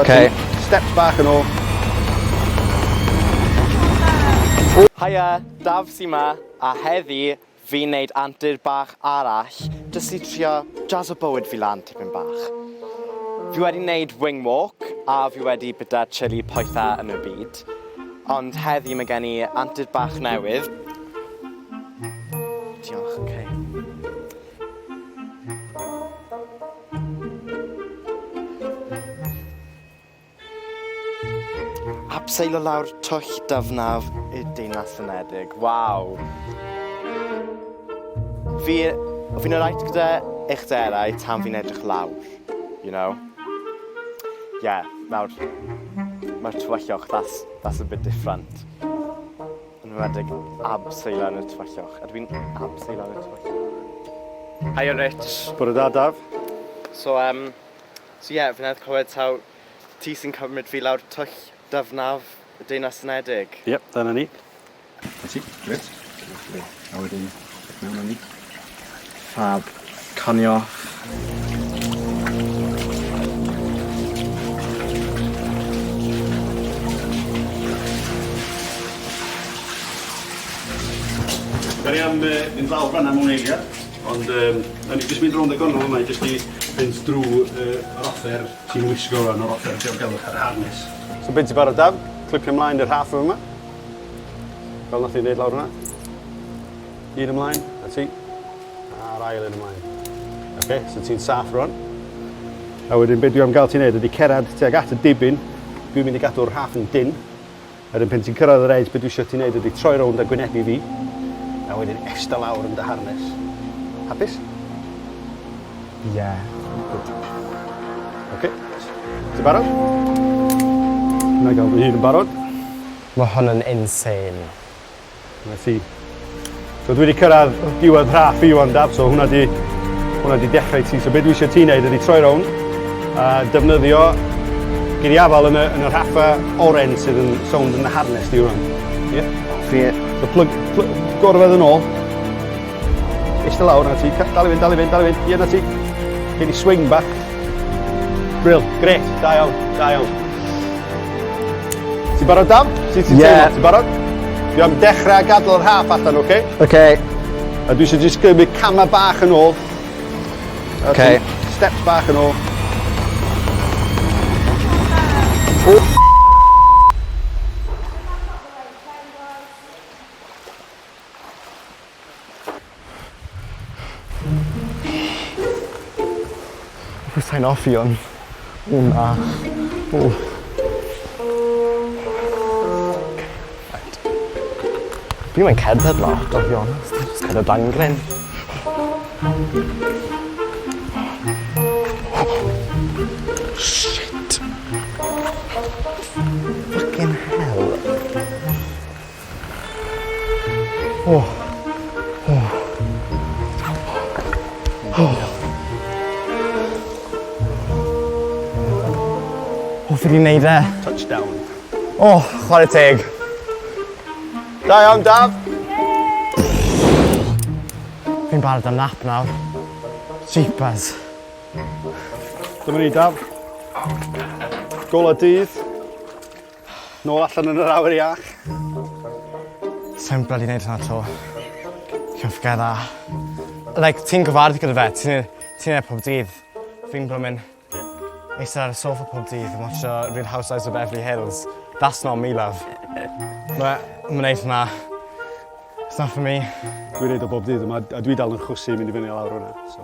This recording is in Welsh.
Okay. Steps bach yn ôl. Haia, Daf sy 'ma, a heddi fi'n neud antur bach arall jyst I trio jazz o bywyd fi lan tipyn bach. Fi wedi neud wing walk a fi wedi byta chili poetha yn y byd. Ond heddi mae gen I antur bach newydd. Diolch, okay. Abseilio lawr twll dyfnaf i'r Deyrnas Unedig. Waw! Fi'n rhaid gyda uchderau tan fi'n edrych lawr, you know? Yeah, nawr, mae'r tywyllwch, that's a bit different. Yn ymwedig abseilio yn y tywyllwch. Ydw i'n abseilio yn y tywyllwch? Hiya, Rich. Bore da, Daf. So yeah, fi'n edrych clywed taw ti sy'n cymryd fi lawr twll dyfnaf y Deyrnas Unedig. Yep, dyna ni. Na ti, gret. A wedyn, mewn â ni. Fab. Conio. Da ni am fynd lawr fan'na mewn eiliad, ond da ni jyst mynd rownd y gornel yma, jyst I fynd drwy yr offer sy'n wisgo ran o'r offer diogelwch ar y harnes. So beth ti'n barod, Daf? Clipio ymlaen i'r half yma. Fel nath i'n neud lawr hwnna. Un ymlaen, a ti. A'r ail un ymlaen. OK, so ti'n saff rwan. A wedyn beth dwi am gael ti'n neud ydy cerad tuag at y dibyn. Dwi'n mynd I gadw'r half yn dyn. A wedyn pen ti'n cyrraedd yr edge, beth dwi eisiau ti'n neud ydy troi rownd a gwynebu fi. A wedyn esta lawr yn dy harnes. Hapus? Yeah. Good. OK, ti'n barod? Yna gael fy hun yn barod. Mae hwn yn insane. Na ti. So dwi wedi cyrraedd diwedd rhaff I wan, Daf, so hwnna di dechrau ti. So beth dwi eisiau ti wneud ydy troi rownd a defnyddio geiriafol yn y rhaffa oren sydd yn sownd yn y harnes di hwnna. Ie? Fi... So gorfod yn ôl. Eista lawr na ti. Dal I fynd. Ie na ti. Gen I swing back. Brill. Gret. Da iawn. Ti'n barod, Daf? Ti'n barod? Dwi am dechrau gadael yr half allan, OK? OK. A dwi eisiau jyst gymryd cama bach yn ôl. OK. Steps bach yn ôl. Sa'n offi o'n. Na. Fi'n mynd cerdded lot, I'll be honest. Just cerdded langren. Shit. Fucking hell. Fi di wneud e. Touchdown. Chwarae teg. Da iawn, Daf. Fi'n barod am nap nawr. Jeepers. Dyma ni, Daf. Gola dydd. Nôl allan yn yr awyr iach. Sa'n bloody wneud hwnna to. Cyffgau dda. Like, ti'n gyfardd gyda fe, ti'n neud pob dydd. Fi'n blwmin eistedd ar y sofa pob dydd yn watcho Real Housewives of Beverly Hills. That's not me, love. Mae'n wneud hwnna. It's not for me. Dwi'n neud o bob dydd yma, a dwi dal yn chwsu mynd I fyny lawr hwnna. So.